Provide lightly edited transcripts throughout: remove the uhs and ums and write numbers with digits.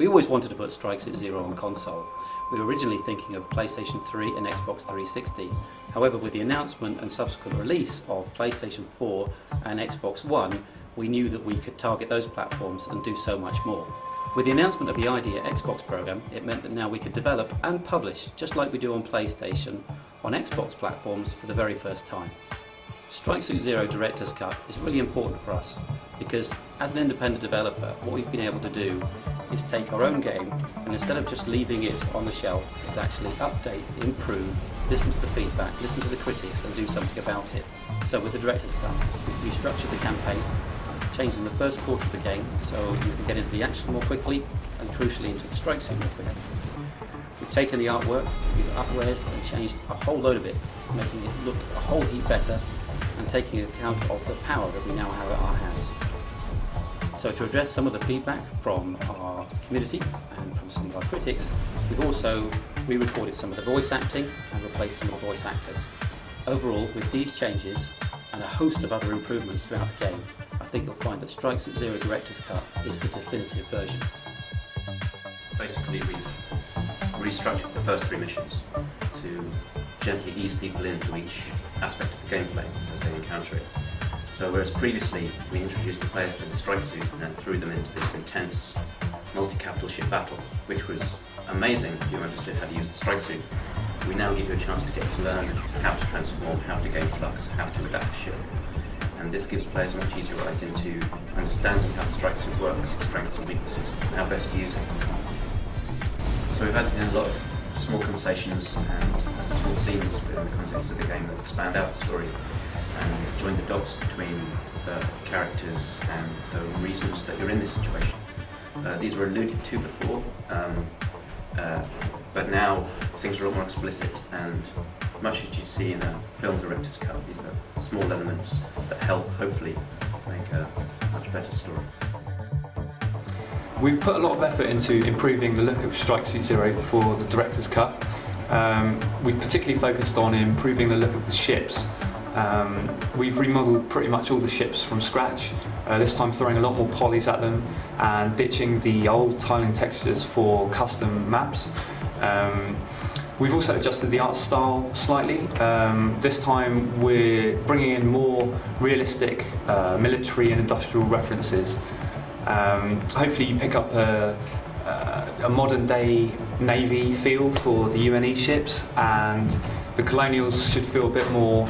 We always wanted to put Strike Suit Zero on console. We were originally thinking of PlayStation 3 and Xbox 360. However, with the announcement and subsequent release of PlayStation 4 and Xbox One, we knew that we could target those platforms and do so much more. With the announcement of the Idea Xbox program, it meant that now we could develop and publish, just like we do on PlayStation, on Xbox platforms for the very first time. Strike Suit Zero Director's Cut is really important for us because as an independent developer, what we've been able to do is take our own game and instead of just leaving it on the shelf, is actually update, improve, listen to the feedback, listen to the critics and do something about it. So with the Director's Cut, we've restructured the campaign, changing the first quarter of the game so you can get into the action more quickly and crucially into the strike suit more quickly. We've taken the artwork, we've up-resed and changed a whole load of it, making it look a whole heap better and taking account of the power that we now have at our hands. So to address some of the feedback from our community and from some of our critics, we've also re-recorded some of the voice acting and replaced some of the voice actors. Overall, with these changes and a host of other improvements throughout the game, I think you'll find that Strike Suit Zero Director's Cut is the definitive version. Basically, we've restructured the first 3 missions to gently ease people into each aspect of the gameplay as they encounter it. So whereas previously we introduced the players to the strike suit and then threw them into this intense multi-capital ship battle, which was amazing if you understood how to use the strike suit, we now give you a chance to get to learn how to transform, how to gain flux, how to adapt a ship. And this gives players a much easier right into understanding how the strike suit works, its strengths and weaknesses, and how best to use it. So we've had a lot of small conversations and small scenes within the context of the game that expand out the story and join the dots between the characters and the reasons that you're in this situation. These were alluded to before, but now things are a lot more explicit and much as you'd see in a film director's cut, these are small elements that help hopefully make a much better story. We've put a lot of effort into improving the look of Strike Suit Zero for the director's cut. We've particularly focused on improving the look of the ships. We've remodeled pretty much all the ships from scratch, this time throwing a lot more polys at them and ditching the old tiling textures for custom maps. We've also adjusted the art style slightly. This time we're bringing in more realistic military and industrial references. Hopefully you pick up a modern day Navy feel for the UNE ships, and the Colonials should feel a bit more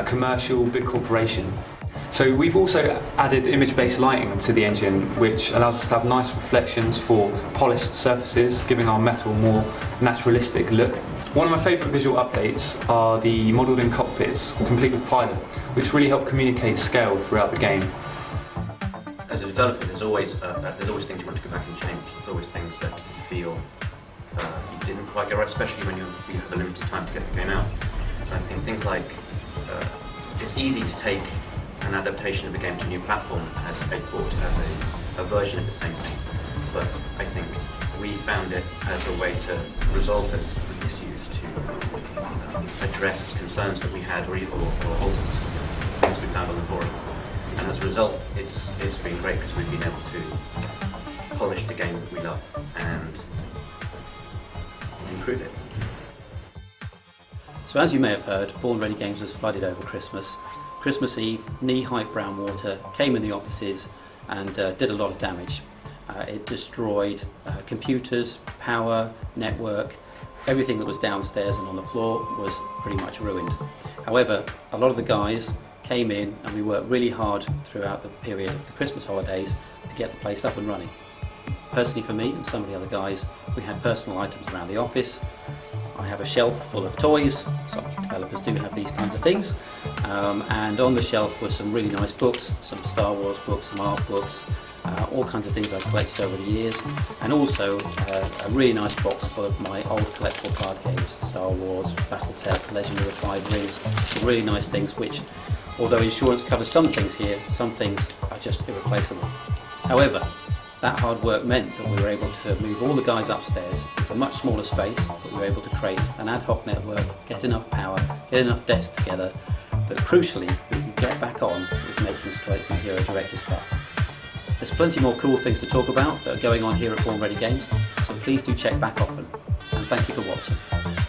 commercial, big corporation. So we've also added image-based lighting to the engine, which allows us to have nice reflections for polished surfaces, giving our metal a more naturalistic look. One of my favourite visual updates are the modelled-in cockpits, complete with pilot, which really help communicate scale throughout the game. As a developer, there's always things you want to go back and change. There's always things that you feel you didn't quite get right, especially when you have a limited time to get the game out. And I think things like it's easy to take an adaptation of a game to a new platform as a port, as a version of the same thing. But I think we found it as a way to resolve those issues, to address concerns that we had or alter things we found on the forums. And as a result, it's been great because we've been able to polish the game that we love and improve it. So as you may have heard, Born Ready Games was flooded over Christmas. Christmas Eve, knee-high brown water came in the offices and did a lot of damage. It destroyed computers, power, network, everything that was downstairs and on the floor was pretty much ruined. However, a lot of the guys came in and we worked really hard throughout the period of the Christmas holidays to get the place up and running. Personally for me and some of the other guys, we had personal items around the office. I have a shelf full of toys, some developers do have these kinds of things, and on the shelf were some really nice books, some Star Wars books, some art books, all kinds of things I've collected over the years, and also a really nice box full of my old collectible card games, Star Wars, Battletech, Legend of the Five Rings, some really nice things which, although insurance covers some things here, some things are just irreplaceable. However, that hard work meant that we were able to move all the guys upstairs. It's a much smaller space, but we were able to create an ad hoc network, get enough power, get enough desks together, that crucially we could get back on with making Strike Suit Zero Director's Cut. There's plenty more cool things to talk about that are going on here at Born Ready Games, so please do check back often. And thank you for watching.